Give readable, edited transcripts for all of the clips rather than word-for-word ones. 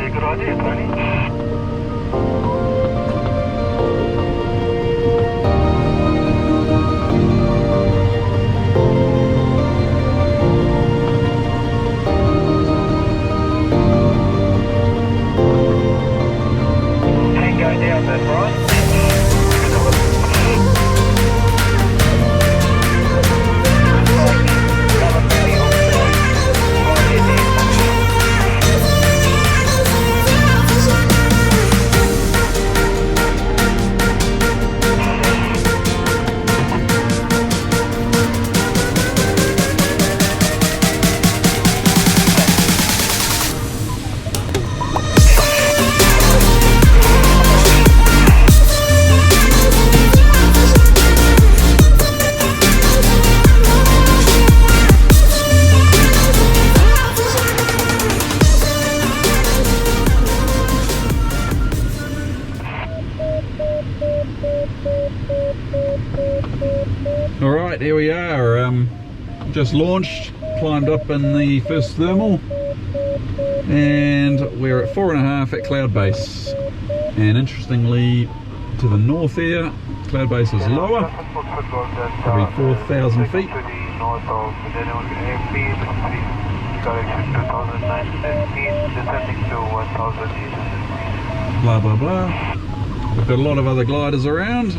good idea, Tony. Alright, here we are, just launched, climbed up in the first thermal, and we're at 4.5 at cloud base. And interestingly, to the north here, cloud base is lower, probably 4,000 feet. Blah blah blah. We've got a lot of other gliders around.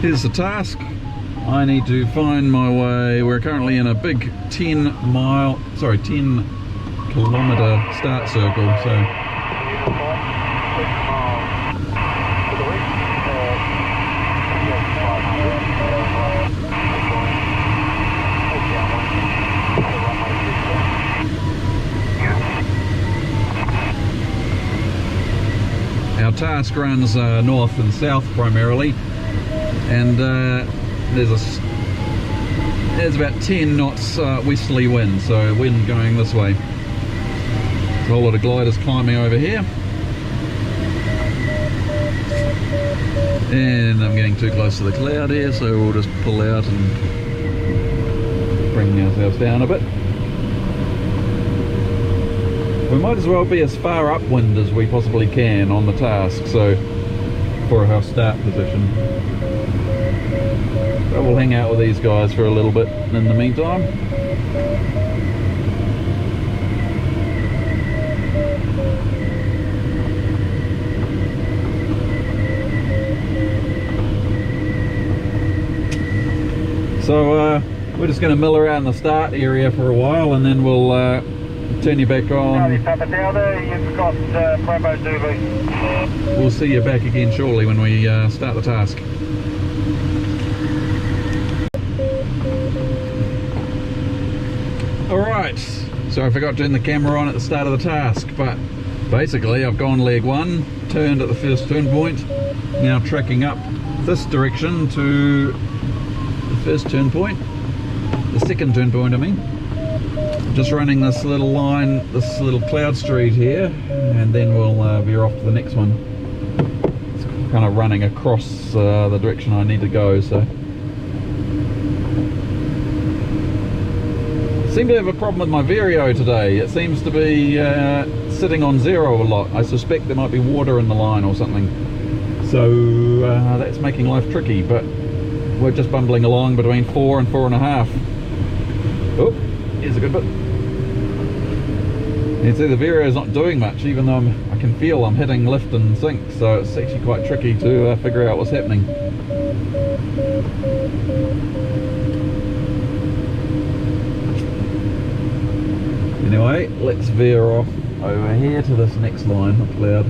Here's the task. I need to find my way. We're currently in a big 10 kilometer start circle, so our task runs north and south primarily. And there's about 10 knots westerly wind, so wind going this way. There's a whole lot of gliders climbing over here. And I'm getting too close to the cloud here, so we'll just pull out and bring ourselves down a bit. We might as well be as far upwind as we possibly can on the task, so for our start position. But we'll hang out with these guys for a little bit in the meantime. So we're just going to mill around the start area for a while, and then we'll turn you back on. You've got Bravo Zulu. We'll see you back again shortly when we start the task. Alright, so I forgot to turn the camera on at the start of the task, but basically I've gone leg one, turned at the first turn point, now tracking up this direction to the first turn point, the second turn point I mean. Just running this little line, this little cloud street here, and then we'll veer off to the next one. It's kind of running across the direction I need to go, so. Seem to have a problem with my Vario today. It seems to be sitting on zero a lot. I suspect there might be water in the line or something. So that's making life tricky, but we're just bumbling along between 4 and 4.5. Oh, here's a good bit. You can see the Vario's not doing much, even though I can feel I'm hitting lift and sink, so it's actually quite tricky to figure out what's happening. Anyway, let's veer off over here to this next line of cloud.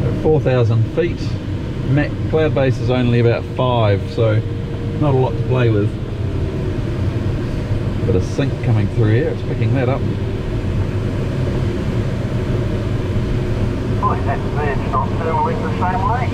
At 4,000 feet, cloud base is only about 5, so not a lot to play with. Bit of sink coming through here, it's picking that up. Oh, that's not thermally the same way.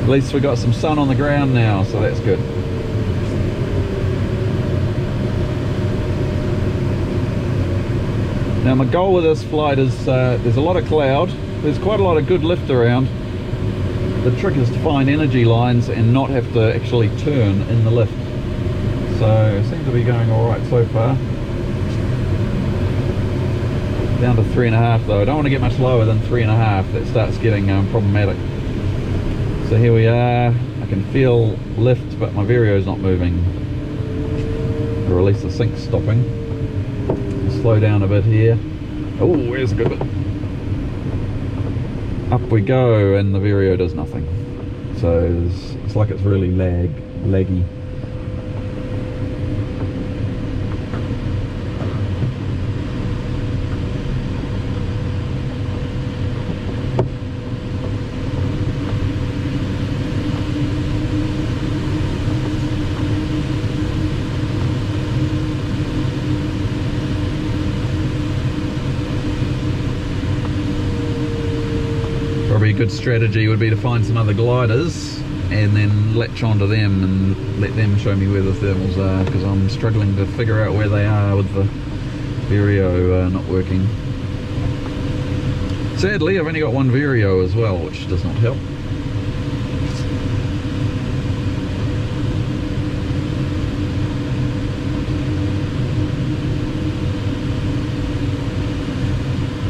At least we got some sun on the ground now, so that's good. Now my goal with this flight is, there's a lot of cloud, there's quite a lot of good lift around. The trick is to find energy lines and not have to actually turn in the lift. So it seems to be going alright so far. Down to 3.5 though. I don't want to get much lower than 3.5. That starts getting problematic. So here we are. I can feel lift, but my Vario's not moving. Or at least the sink's stopping. I'll slow down a bit here. Oh, there's a good bit. Up we go, and the Vario does nothing. So it's like it's really laggy. Probably a good strategy would be to find some other gliders and then latch onto them and let them show me where the thermals are, because I'm struggling to figure out where they are with the Vario not working. Sadly, I've only got one Vario as well, which does not help.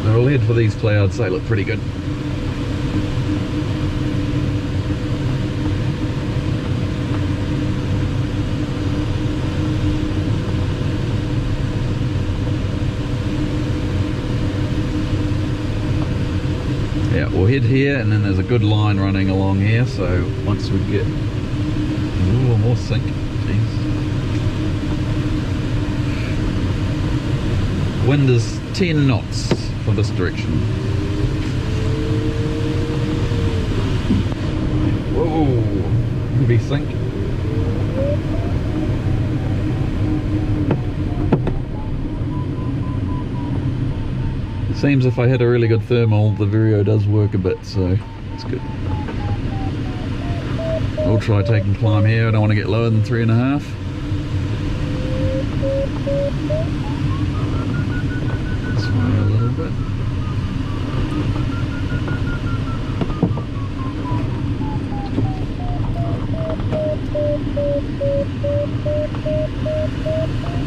I'll head for these clouds, they look pretty good. Yeah, we'll head here, and then there's a good line running along here, so once we get... Ooh, more sink. Jeez. Wind is 10 knots for this direction. Whoa, heavy sink. It seems if I hit a really good thermal, the Vario does work a bit, so it's good. I'll try taking climb here. I don't want to get lower than 3.5. This way a little bit.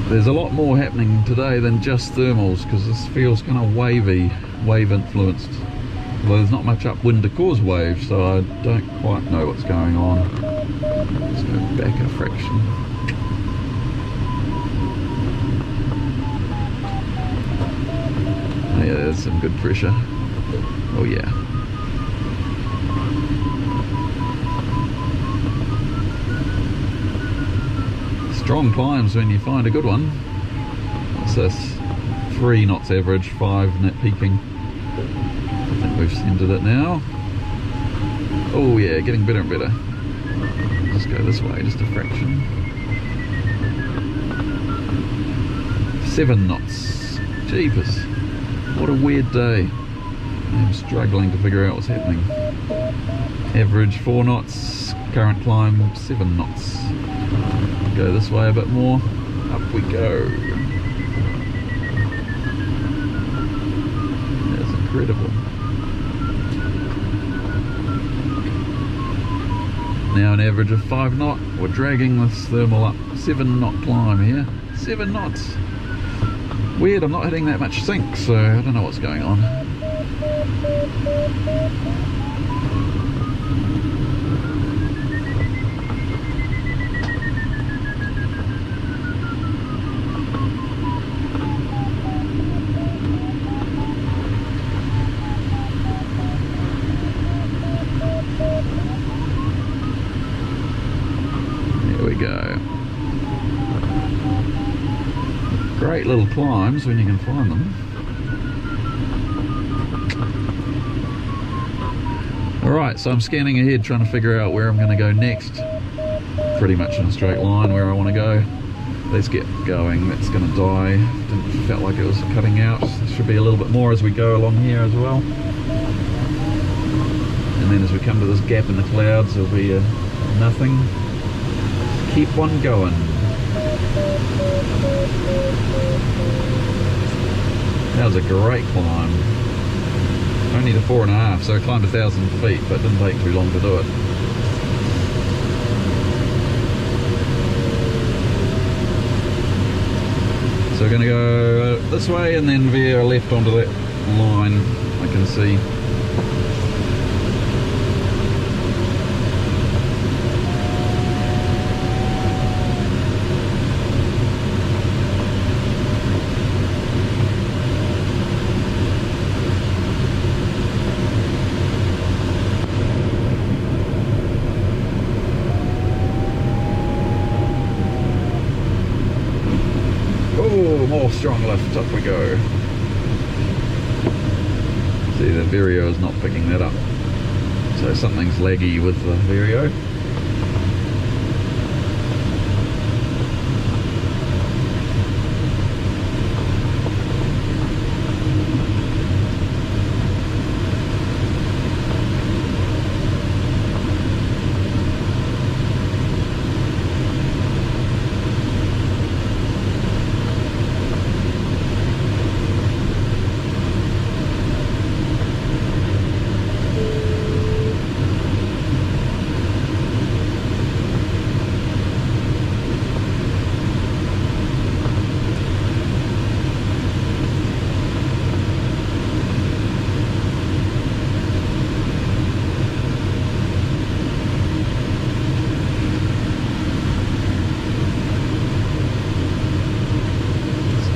There's a lot more happening today than just thermals, because this feels kind of wavy, wave influenced. Although there's not much upwind to cause waves, so I don't quite know what's going on. Let's go back a fraction. Oh yeah, there's some good pressure. Oh yeah. Strong climbs when you find a good one. What's this? 3 knots average, 5 net peaking. I think we've centered it now. Oh yeah, getting better and better. Just go this way, just a fraction. 7 knots. Jeepers. What a weird day. I'm struggling to figure out what's happening. Average 4 knots, current climb 7 knots. Go this way a bit more, up we go. That's incredible. Now an average of 5 knot, we're dragging this thermal up. 7 knot climb here, 7 knots. Weird, I'm not hitting that much sink, so I don't know what's going on. Go. Great little climbs when you can find them. Alright, so I'm scanning ahead trying to figure out where I'm going to go next. Pretty much in a straight line where I want to go. Let's get going. That's going to die. Didn't felt like it was cutting out. There should be a little bit more as we go along here as well. And then as we come to this gap in the clouds, there'll be nothing. Keep one going. That was a great climb. Only to 4.5, so I climbed 1,000 feet, but it didn't take too long to do it. So we're going to go this way and then veer left onto that line I can see. Oh, more strong lift, up we go. See, the Vario is not picking that up. So something's laggy with the Vario.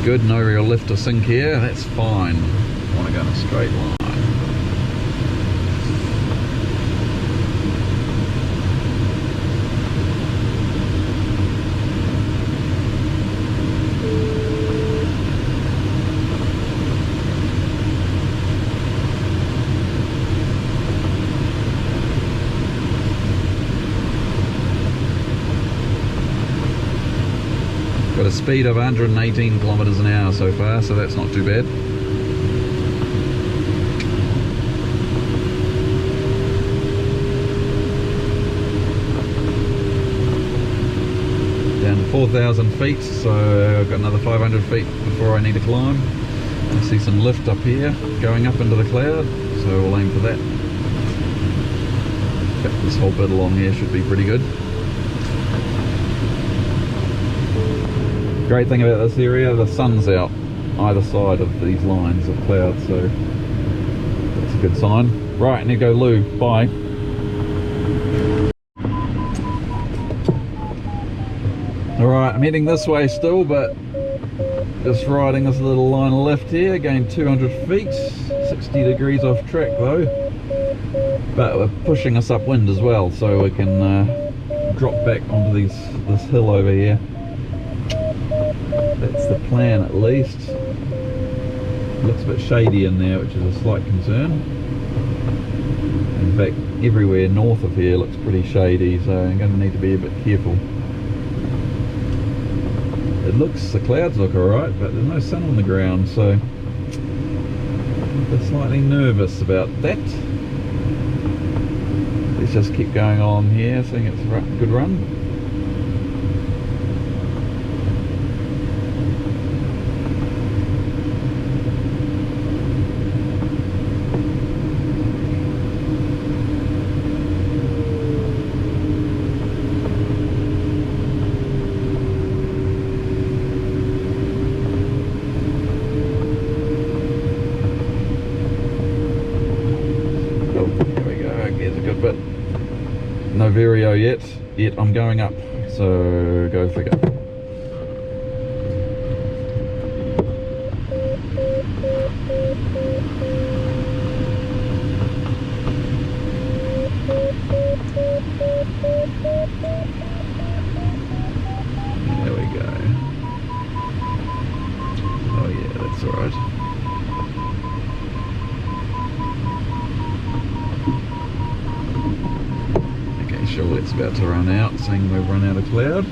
Good, no real lift or sink here, that's fine. I want to go in a straight line. Got a speed of 118 kilometers an hour so far, so that's not too bad. Down to 4,000 feet, so I've got another 500 feet before I need to climb. I see some lift up here, going up into the cloud, so we'll aim for that. In fact, this whole bit along here should be pretty good. Great thing about this area, the sun's out either side of these lines of clouds, so that's a good sign. Right, I need to go loo. Bye. Alright, I'm heading this way still, but just riding this little line of left here, going 200 feet, 60 degrees off track though. But we're pushing us upwind as well, so we can drop back onto this hill over here. That's the plan at least. Looks a bit shady in there, which is a slight concern. In fact, everywhere north of here looks pretty shady, so I'm going to need to be a bit careful. The clouds look alright, but there's no sun on the ground, so I'm slightly nervous about that. Let's just keep going on here, seeing it's a good run. No Vario yet I'm going up, so go figure. There we go. Oh yeah, that's alright. Sure, it's about to run out, saying we've run out of cloud.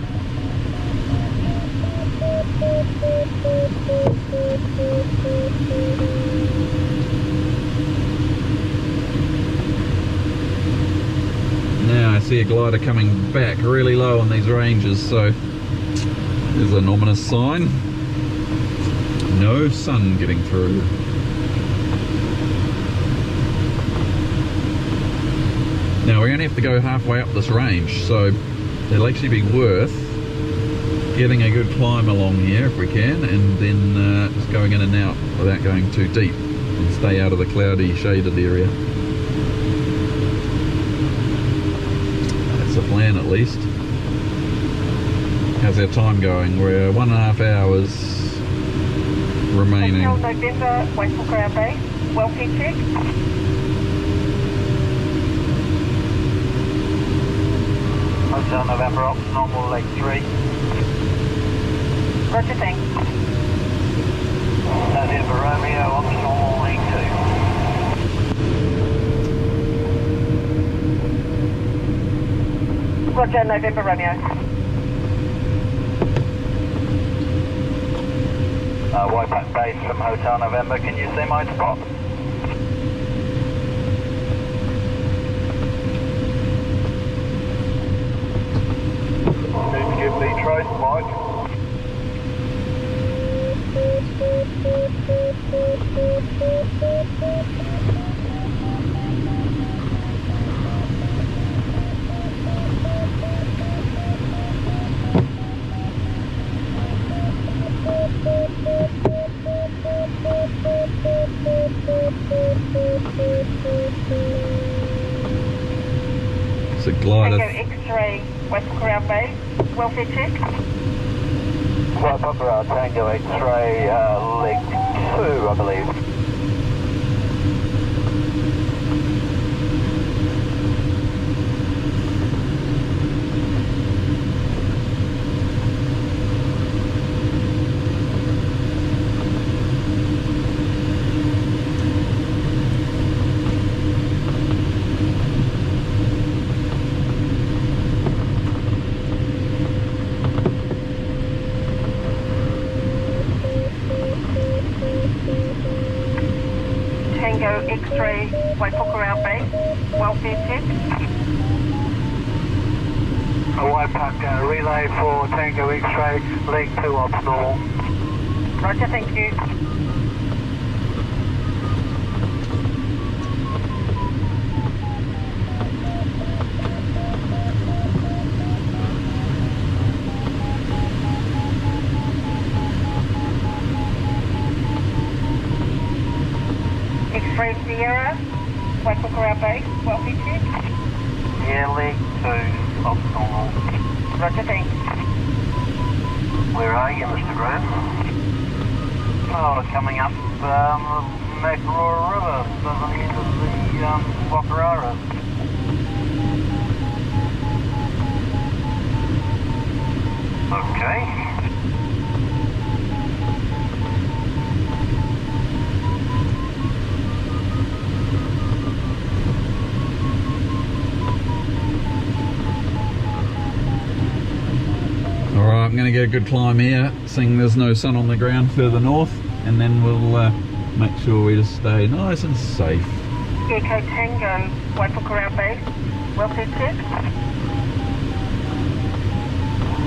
Now I see a glider coming back really low on these ranges, so there's an ominous sign. no sun getting through. Now we only have to go halfway up this range, so it'll actually be worth getting a good climb along here if we can, and then just going in and out without going too deep and stay out of the cloudy shaded area. That's the plan at least. How's our time going? We're 1.5 hours remaining. Hotel November, Waikpukura base, welfare check. Hotel November Ops, normal leg 3. Roger, thanks. November Romeo, Ops, normal leg 2. Roger, November Romeo. Waikpukura base from Hotel November, can you see my spot? Need to give the trace, Mike. It's a glider. Tango X-ray, Waikpukura base, welfare check. Waikpukura Tango X-ray, leg 2, I believe. Tango X-ray, Waikpukura base, welfare check. Waipuk relay for Tango X-ray, leg 2 ops normal. Roger, thank you. X-ray Sierra, Waikpukura base, welfare check. Yeah, leg 2 ops normal. Roger, thanks. Where are you, Mr. Grant? Oh, coming up Makarora River, so the end of the Waikpukura. Okay. Alright, I'm going to get a good climb here, seeing there's no sun on the ground further north, and then we'll make sure we just stay nice and safe. Echo Tango, Waikpukura base, welfare check.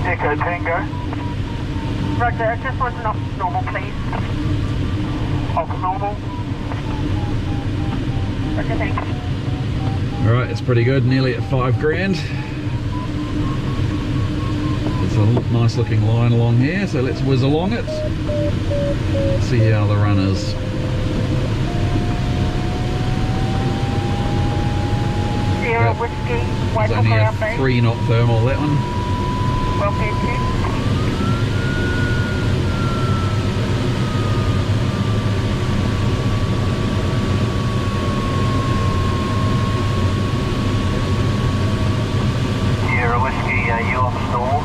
Echo Tango. Roger, just want an ops normal, please. Ops normal. Roger, thanks. Alright, it's pretty good, nearly at 5 grand. A nice looking line along here, so let's whiz along it, see how the run is. Sierra Whiskey, It's only a Waikpukura base, 3 knot thermal, that one. welfare check. Sierra Whiskey, you ops normal.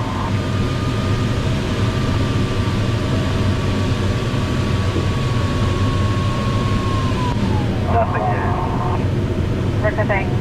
Nothing new. Roger, thanks.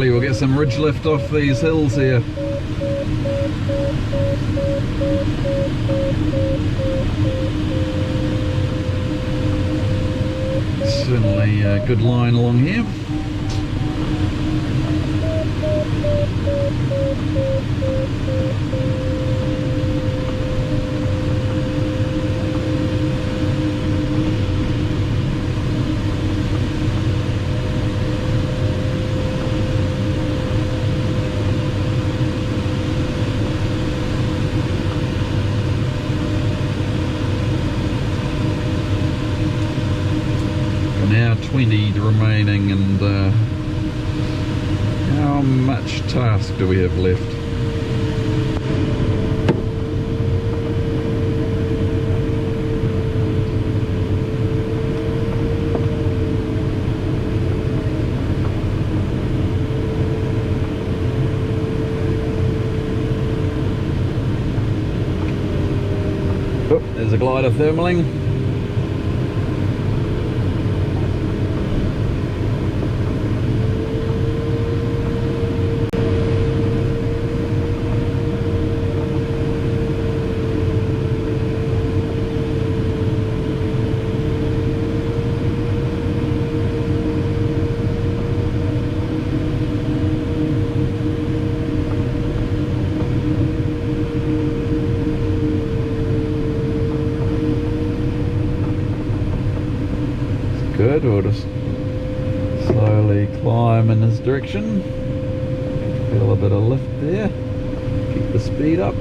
hopefully we'll get some ridge lift off these hills here. Certainly a good line along here. Now 20 remaining, and how much task do we have left? Oh, there's a glider thermaling. Good, we'll just slowly climb in this direction. Feel a bit of lift there. Keep the speed up.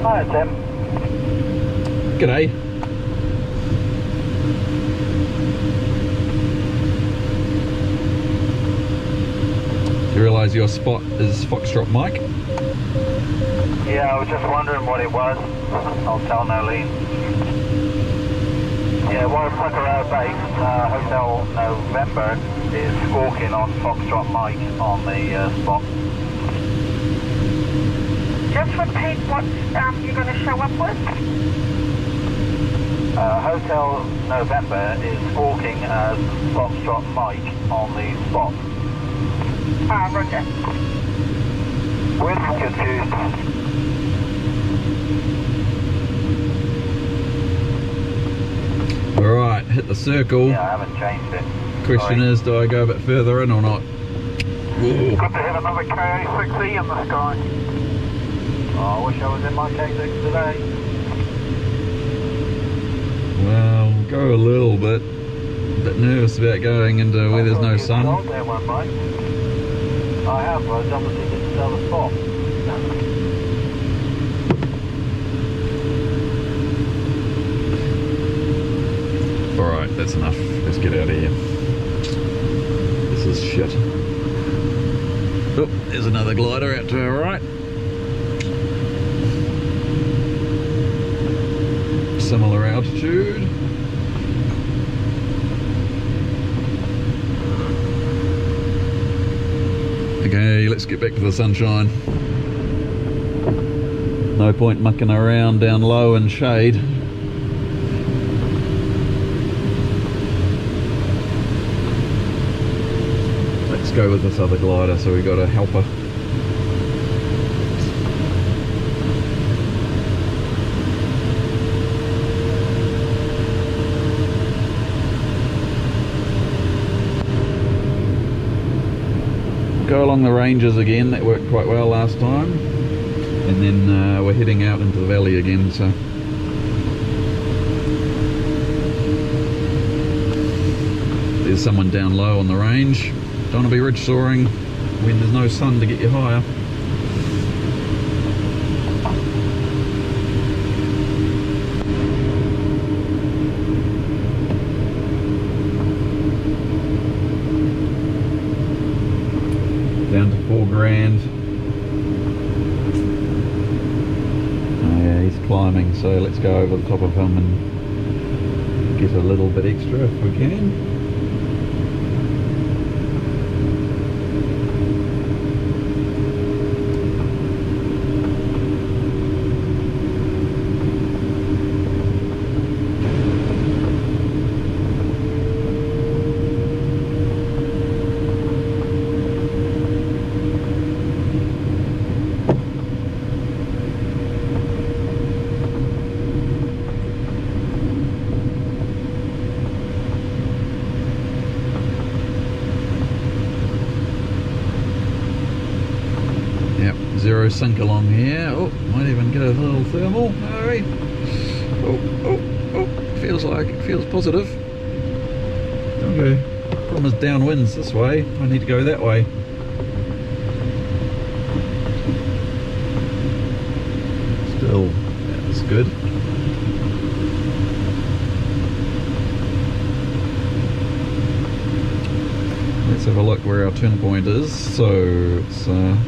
Hi, Tim. G'day. You realise your spot is Foxtrot Mike? Yeah, I was just wondering what it was. I'll tell Nolene. Yeah, Waikpukura base, Hotel November is squawking on Foxtrot Mike on the spot. Just repeat what you're going to show up with. Hotel November is squawking as Foxtrot Mike on the spot. Roger. We're confused. Alright, hit the circle. Yeah, I haven't changed it. Question is, do I go a bit further in or not? Whoa. Good to hit another KA6E in the sky. Oh, I wish I was in my K6 today. Well, go a little bit. A bit nervous about going into where there's no sun. There one, mate. I have, but I obviously didn't sell the spot. Alright, that's enough. Let's get out of here. This is shit. Oh, there's another glider out to our right. Similar altitude. Okay, let's get back to the sunshine. No point mucking around down low in shade. Let's go with this other glider, so we got a helper. Go along the ranges again, that worked quite well last time, and then we're heading out into the valley again, so there's someone down low on the range. Don't want to be ridge soaring when there's no sun to get you higher. Down to 4 grand. Oh yeah, he's climbing, so let's go over the top of him and get a little bit extra if we can. zero sync along here. Oh, might even get a little thermal. Hurry. Oh, feels positive. Okay. Problem is downwinds this way. I need to go that way. Still, that's good. Let's have a look where our turn point is. So it's oh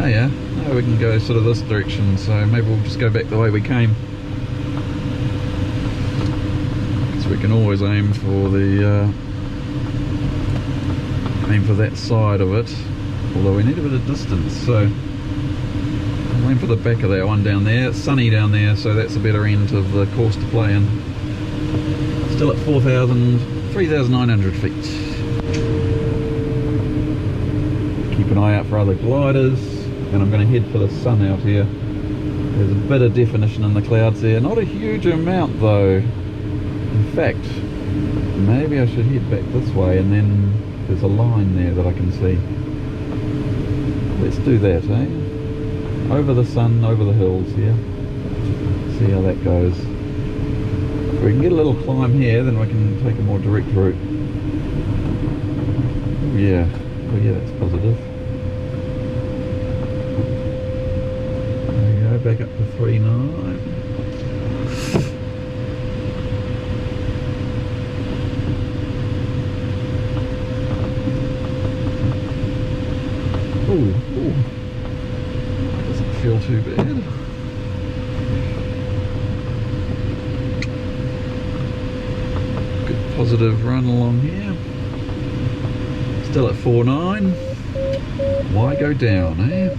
yeah, no, we can go sort of this direction, so maybe we'll just go back the way we came. So we can always aim for the aim for that side of it, although we need a bit of distance, so I'll aim for the back of that one down there. It's sunny down there, so that's the better end of the course to play in. Still at 3,900 feet. Keep an eye out for other gliders, and I'm going to head for the sun out here. There's a bit of definition in the clouds there, not a huge amount though. In fact, maybe I should head back this way, and then there's a line there that I can see. Let's do that, eh? Over the sun, over the hills here. See how that goes. If we can get a little climb here, then we can take a more direct route. Oh yeah, that's positive. There we go, back up to 3.9. Ooh. Doesn't feel too bad. Good positive run along here. Still at 4.9. Why go down, eh?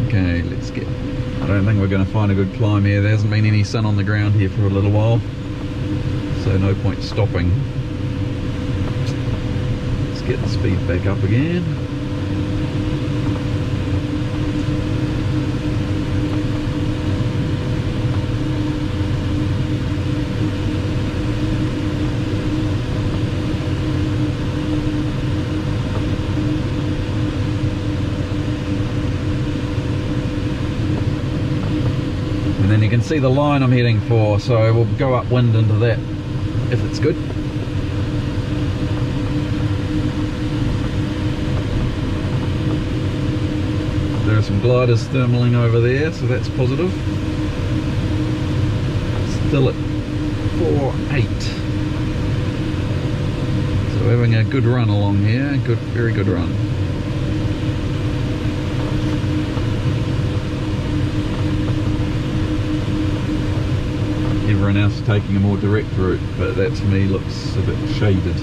Okay, let's get... I don't think we're going to find a good climb here. There hasn't been any sun on the ground here for a little while, so no point stopping. Let's get the speed back up again. And then you can see the line I'm heading for, so we'll go upwind into that if it's good. There are some gliders thermaling over there, so that's positive. Still at 4.8. So having a good run along here, very good run. Everyone else is taking a more direct route, but that to me looks a bit shaded.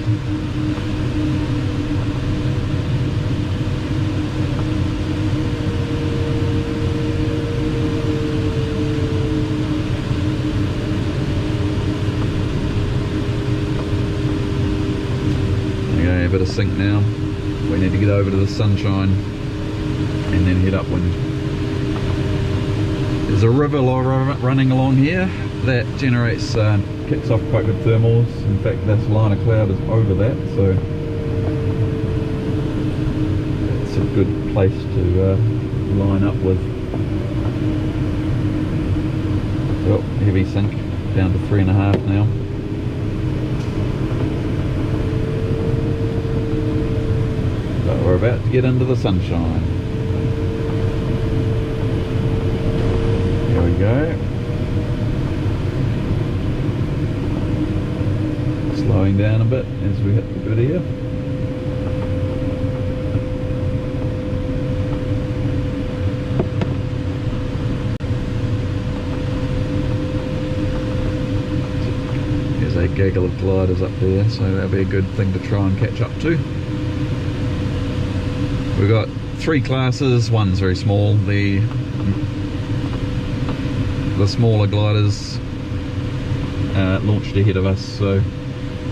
Okay, a bit of sync now. We need to get over to the sunshine and then head upwind. There's a river running along here that generates, kicks off quite good thermals. In fact, this line of cloud is over that, so it's a good place to line up with. Oh, heavy sync, down to 3.5 now. So we're about to get into the sunshine. Here we go. Slowing down a bit as we hit the good here. There's a gaggle of gliders up there, so that'll be a good thing to try and catch up to. We've got 3 classes, one's very small. The smaller gliders launched ahead of us, so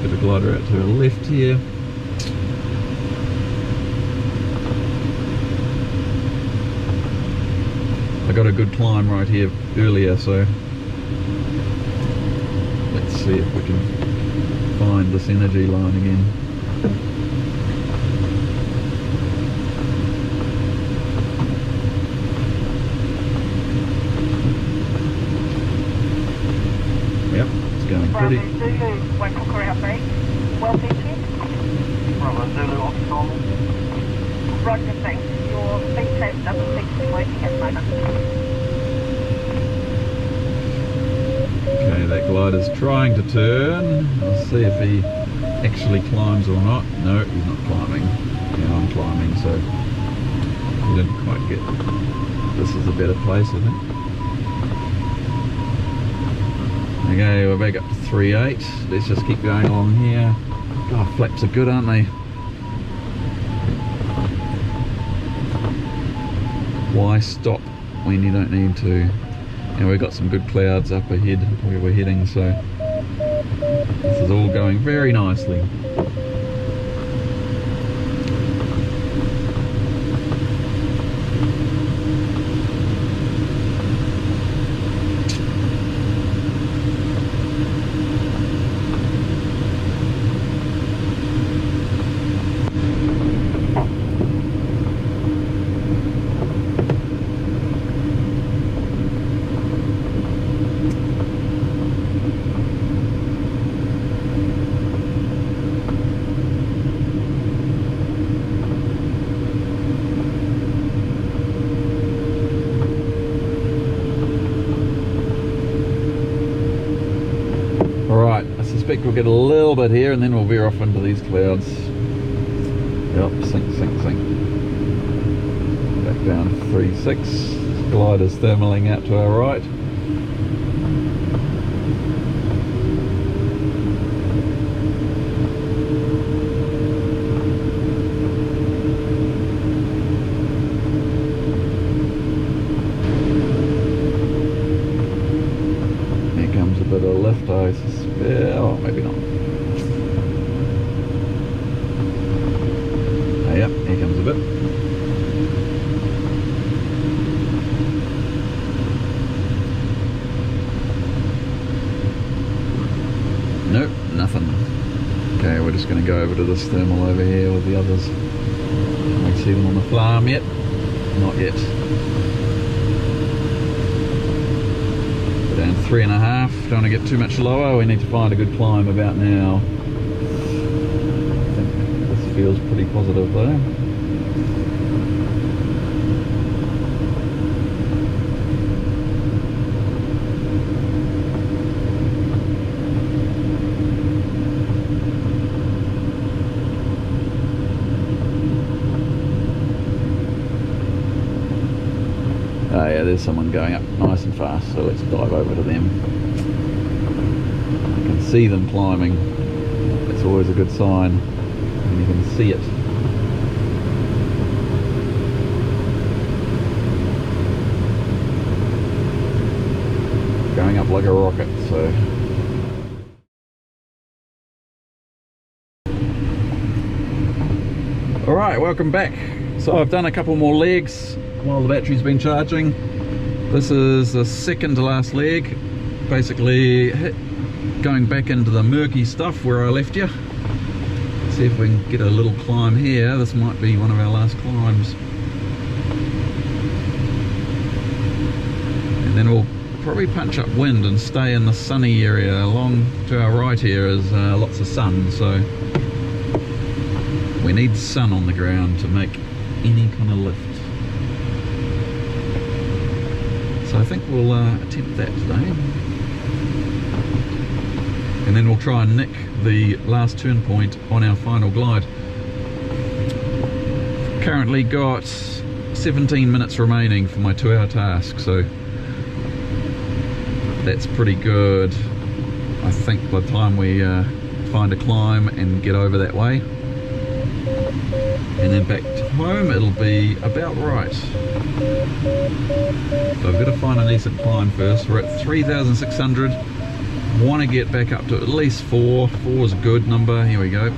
bit of glider out to our left here. I got a good climb right here earlier, so let's see if we can find this energy line again. Yep, it's going pretty. Bravo Zulu, Waikpukura Bay. Well pitching. Bravo Zulu on normal. Roger, thanks. Your speed tape doesn't seem to be working at the moment. Okay, that glider's trying to turn. I'll see if he actually climbs or not. No, he's not climbing. Yeah, I'm climbing, so he didn't quite get. This is a better place, I think. Okay, we're back up to 3.8. Let's just keep going along here. God, flaps are good, aren't they? Why stop when you don't need to? And we've got some good clouds up ahead where we're heading, so this is all going very nicely. Alright, I suspect we'll get a little bit here and then we'll veer off into these clouds. Yep, sink, sink, sink. Back down to 3.6. Glider's thermaling out to our right. Here comes a bit of lift, I suspect. Oh, maybe not. Oh, yep, here comes a bit. Nope, nothing. Okay, we're just going to go over to this thermal over here with the others. Can we see them on the farm yet? Not yet. We're down 3.5. Don't want to get too much lower. We need to find a good climb about now. I think this feels pretty positive though. Oh yeah, there's someone going up nice and fast, so let's dive over to them. You can see them climbing. That's always a good sign, and you can see it. Going up like a rocket, so. Alright, welcome back. So I've done a couple more legs while the battery's been charging. This is the second to last leg, basically going back into the murky stuff where I left you. See if we can get a little climb here. This might be one of our last climbs, and then we'll probably punch up wind and stay in the sunny area. Along to our right here is lots of sun, so we need sun on the ground to make any kind of lift. So I think we'll attempt that today. And then we'll try and nick the last turn point on our final glide. Currently got 17 minutes remaining for my 2-hour task, so that's pretty good. I think by the time we find a climb and get over that way, and then back to home, it'll be about right. So I've got to find a decent climb first. We're at 3,600. Want to get back up to at least 4. 4 is a good number. Here we go.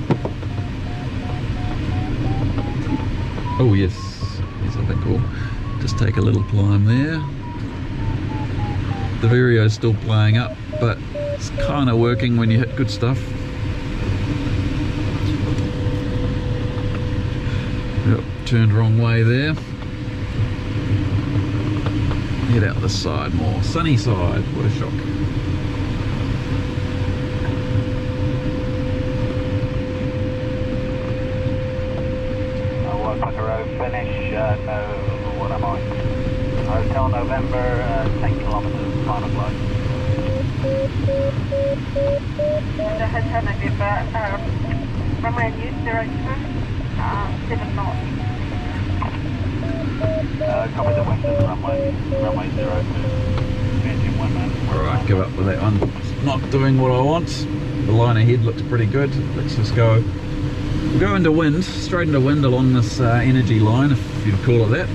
Oh yes, yes, I think we'll just take a little climb there. The Vario's still playing up, but it's kind of working when you hit good stuff. Yep, turned wrong way there. Head out this side more. Sunny side, what a shock. Waikpukura finish, no, what am I? Hotel November, 10 kilometers, final flight. And the Hotel November, runway use 02, 7 knots. Copy the wind is runway 02, engine 1 man. Alright, give up with that one. It's not doing what I want. The line ahead looks pretty good. Let's just go. We'll go into wind, straight into wind along this energy line, if you'd call it that.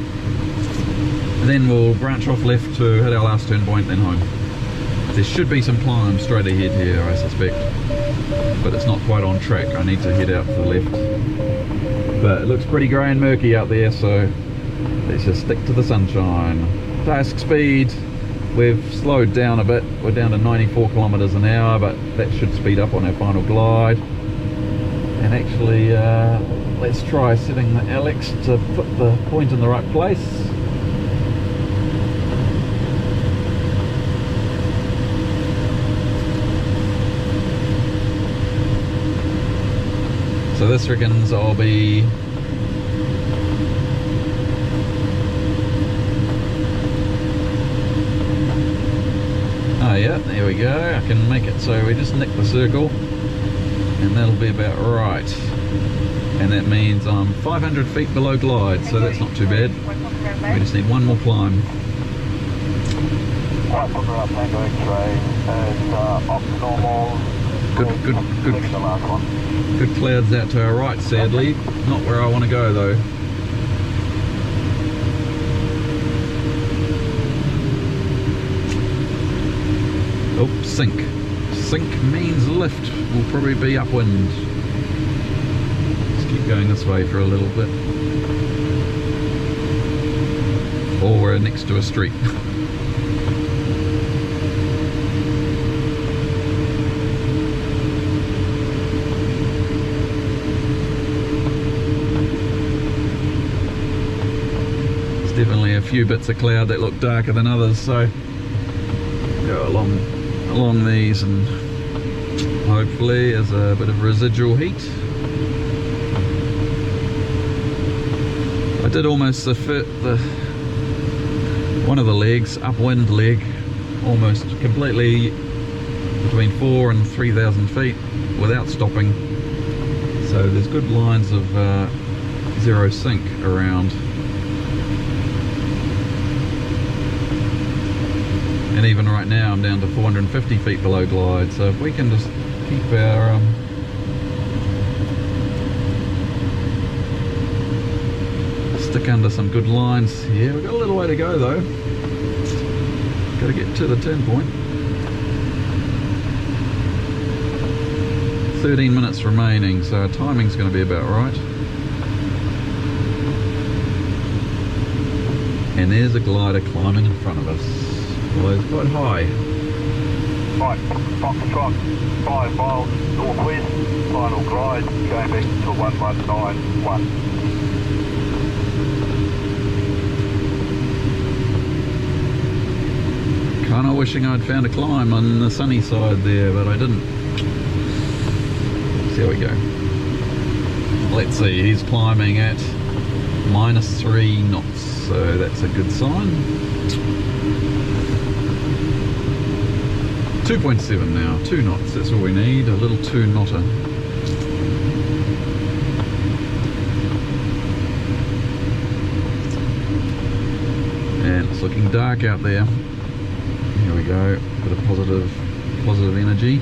And then we'll branch off left to hit our last turn point, then home. There should be some climb straight ahead here, I suspect. But it's not quite on track. I need to head out to the left. But it looks pretty grey and murky out there, so let's just stick to the sunshine. Task speed, we've slowed down a bit. We're down to 94 kilometers an hour, but that should speed up on our final glide. And actually, let's try setting the Alex to put the point in the right place. So this reckons I'll be yeah, there we go. I can make it so we just nick the circle and that'll be about right. And that means I'm 500 feet below glide, so that's not too bad. We just need one more climb. Waikpukura Tango X-ray is off normal. Good clouds out to our right, sadly. Not where I want to go though. Oh, sink. Sink means lift. Will probably be upwind. Let's keep going this way for a little bit. Or we're next to a street. There's definitely a few bits of cloud that look darker than others, so go along these and hopefully there's a bit of residual heat. I did almost fit one of the legs, upwind leg, almost completely between 4,000 and 3,000 feet without stopping. So there's good lines of zero sink around. And even right now I'm down to 450 feet below glide, so if we can just keep our stick under some good lines here. We've got a little way to go though. Got to get to the turn point. 13 minutes remaining, so our timing's going to be about right. And there's a glider climbing in front of us. Well, it's quite high. Right, Foxtrot, 5 miles northwest, final glide, going back to 1191. Kinda wishing I'd found a climb on the sunny side there, but I didn't. So here we go. Let's see, he's climbing at -3 knots, so that's a good sign. 2.7 now, 2 knots, that's all we need, a little 2-knotter. And it's looking dark out there. Here we go, bit of positive energy.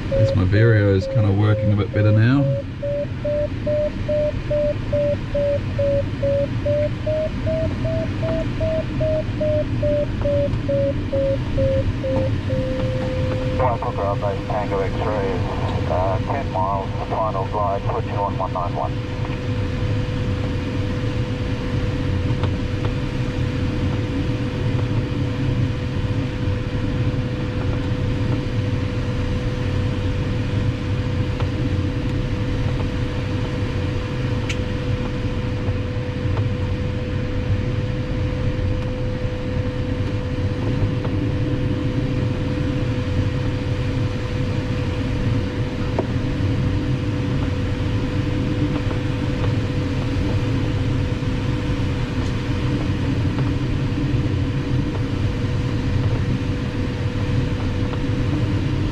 Guess my Vario is kind of working a bit better now. Waikpukura base Tango X-ray is 10 miles, the final glide, put you on 191.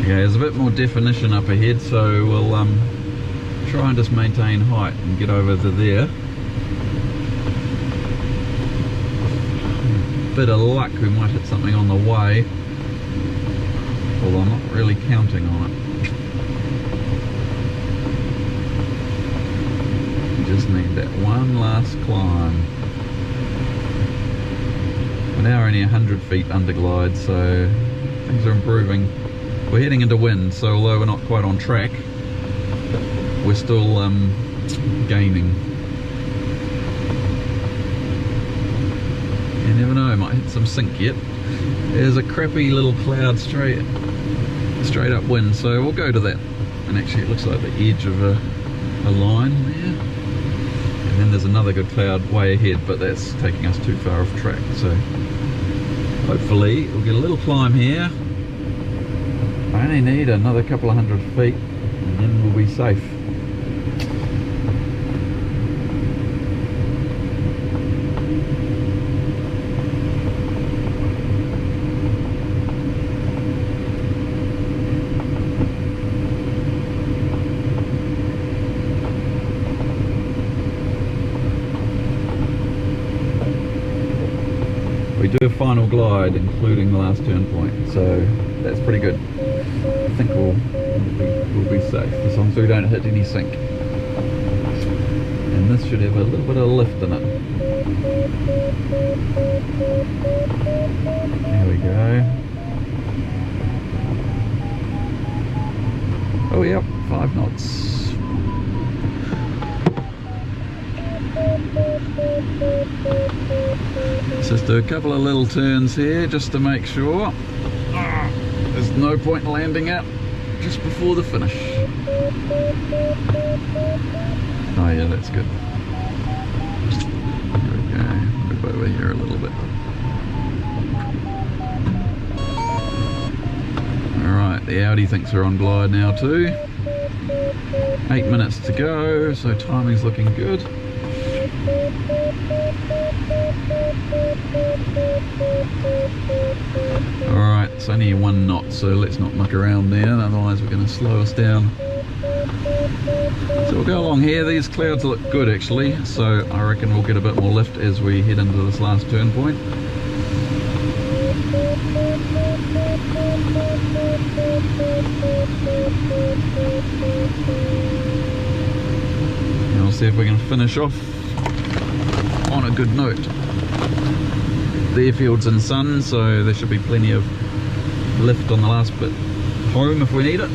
Okay, there's a bit more definition up ahead, so we'll try and just maintain height and get over to there. Bit of luck, we might hit something on the way, although I'm not really counting on it. We just need that one last climb. We're now only 100 feet under glide, so things are improving. We're heading into wind, so although we're not quite on track, we're still gaining. You never know, might hit some sink yet. There's a crappy little cloud straight up wind, so we'll go to that. And actually it looks like the edge of a line there. And then there's another good cloud way ahead, but that's taking us too far off track. So hopefully we'll get a little climb here. I only need another couple of 100 feet and then we'll be safe. We do a final glide including the last turn point, so that's pretty good. I think we'll be safe as long as we don't hit any sink. And this should have a little bit of lift in it. There we go. Oh yep, 5 knots. Let's just do a couple of little turns here just to make sure. There's no point landing it just before the finish. Oh yeah, that's good. There we go. Move over here a little bit. Alright, the Audi thinks we're on glide now too. 8 minutes to go, so timing's looking good. Alright, it's only 1 knot, so let's not muck around there, otherwise we're going to slow us down. So we'll go along here. These clouds look good actually, so I reckon we'll get a bit more lift as we head into this last turn point. And we'll see if we can finish off on a good note. The airfield's in sun, so there should be plenty of lift on the last bit home if we need it.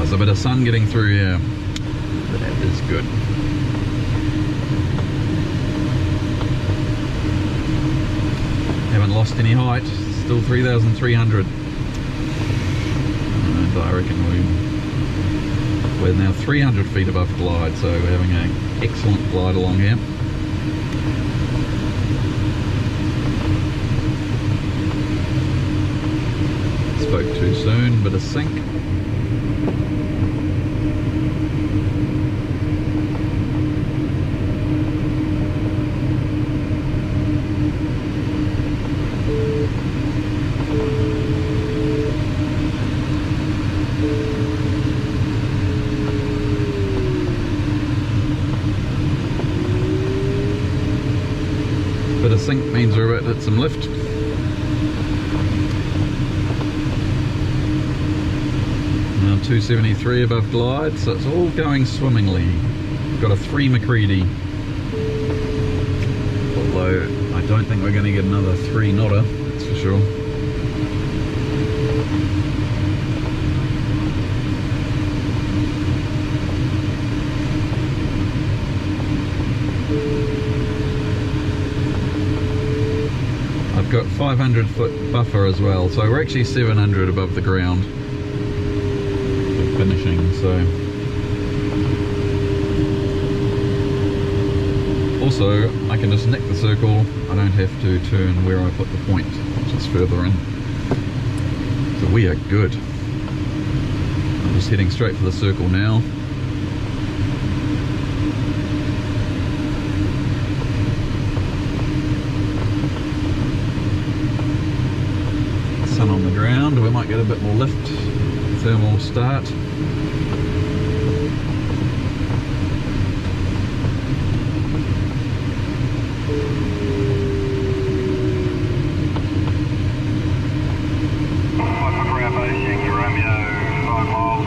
There's a bit of sun getting through here. That is good. Haven't lost any height, still 3,300. And I reckon we're now 300 feet above glide, so we're having an excellent glide along here. Spoke too soon, bit of sink. Bit of sink means we're about to hit some lift. Now 273 above glide, so it's all going swimmingly. Got a 3 McCready. Although I don't think we're going to get another 3 knotter, that's for sure. I've got 500 foot buffer as well, so we're actually 700 above the ground for finishing. So also I can just nick the circle, I don't have to turn where I put the point, which is further in. So we are good. I'm just heading straight for the circle now. Sun on the ground, we might get a bit more lift. Thermal start. Waikpukura base, Yankee Romeo, 5 miles.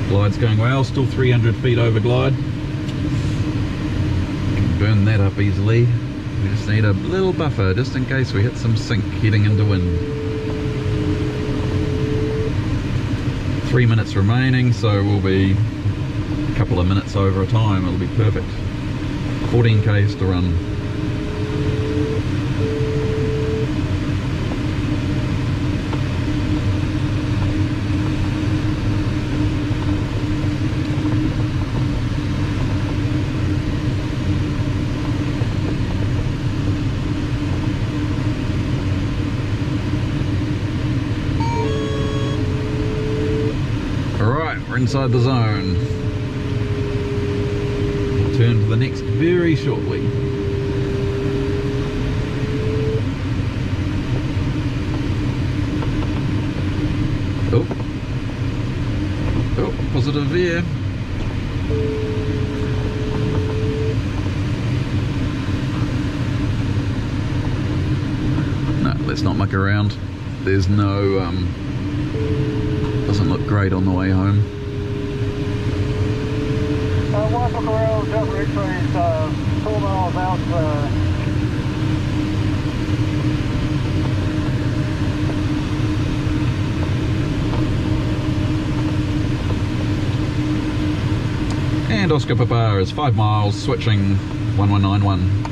Glide's going well, still 300 feet over glide. Can burn that up easily. We just need a little buffer just in case we hit some sink heading into wind. 3 minutes remaining, so we'll be a couple of minutes over a time. It'll be perfect. 14 k's to run. We're inside the zone. We'll turn to the next very shortly. Oh, positive veer. No, let's not muck around. There's no doesn't look great on the way home. Waikpukura, jump retrace, 4 miles out. And Oscar Papa is 5 miles, switching 1191.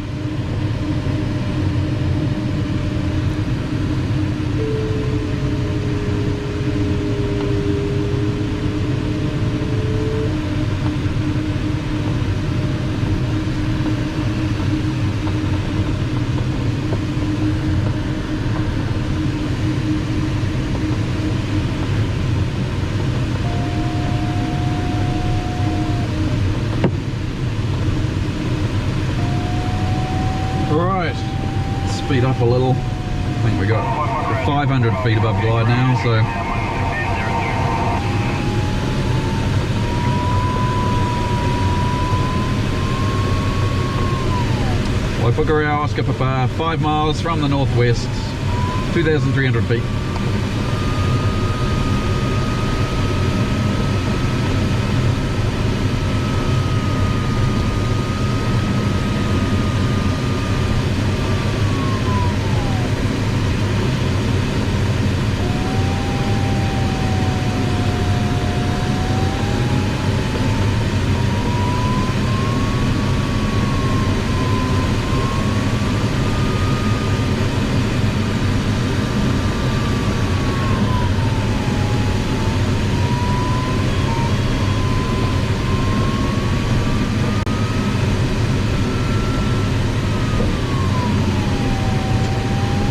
Alright, speed up a little. I think we got 500 feet above glide now, so Waikpukura, Oscar Papa, 5 miles from the northwest, 2,300 feet.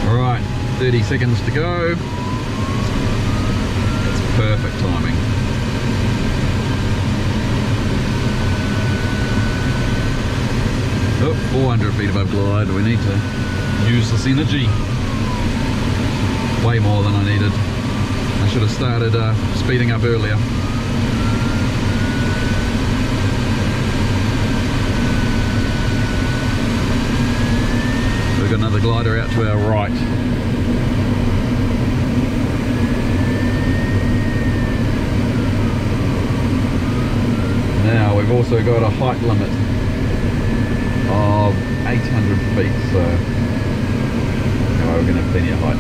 Alright, 30 seconds to go. That's perfect timing. Oh, 400 feet above glide. We need to use this energy. Way more than I needed. I should have started speeding up earlier. We've got another glider out to our right. Now we've also got a height limit of 800 feet, so anyway, we're going to have plenty of height.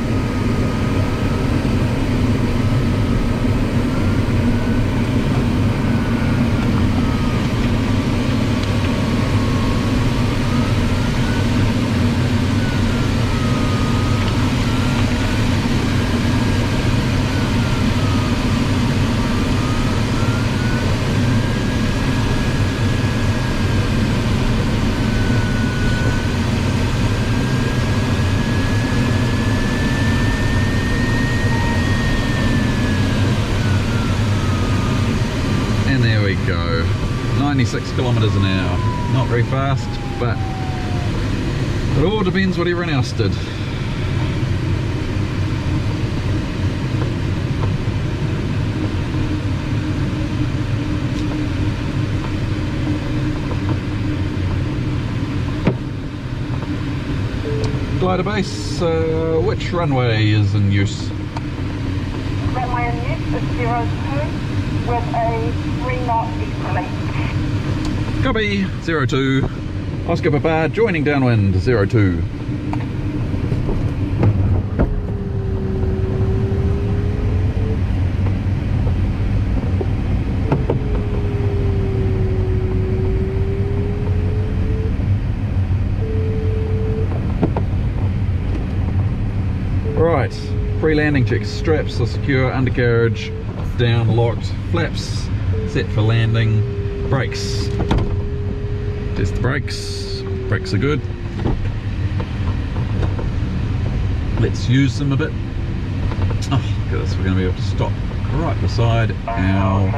And there we go, 96 kilometers an hour. Not very fast, but it all depends what everyone else did. Glider base, which runway is in use? Runway in use is 02 with a 3-knot inflight. Copy, 02. Oscar Papa joining downwind, 02. Right, pre-landing checks. Straps are secure, undercarriage down, locked, flaps set for landing, brakes. Test the brakes. Brakes are good. Let's use them a bit. Oh, look at this, we're going to be able to stop right beside our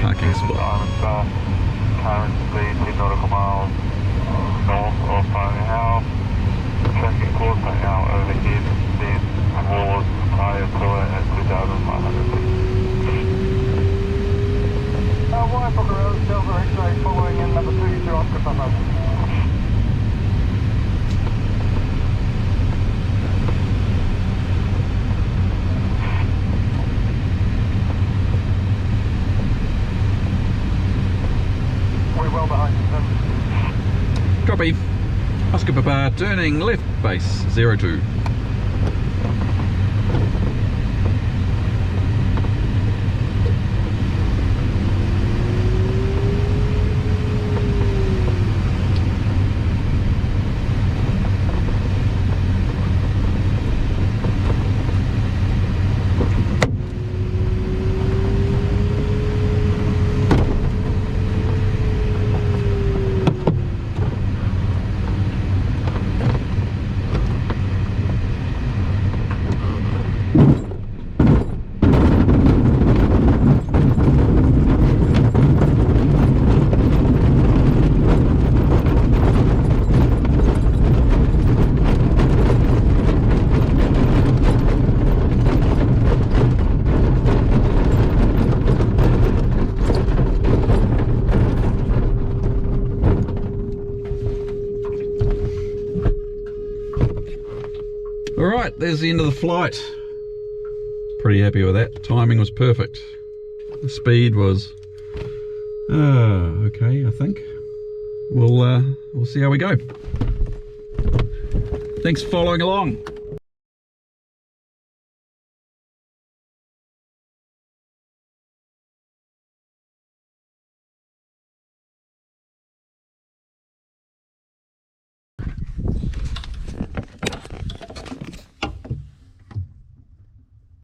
parking spot. Current speed 10 nautical miles north of Waiho. Traffic course right now overhead, then towards higher tour at 2,500 feet. Waikpukura, Silver X-ray following in number 2 to Oscar Papa. We're well behind you, Copy. Oscar Papa turning left base, 02. Alright, there's the end of the flight. Pretty happy with that. Timing was perfect. The speed was okay, I think. We'll see how we go. Thanks for following along.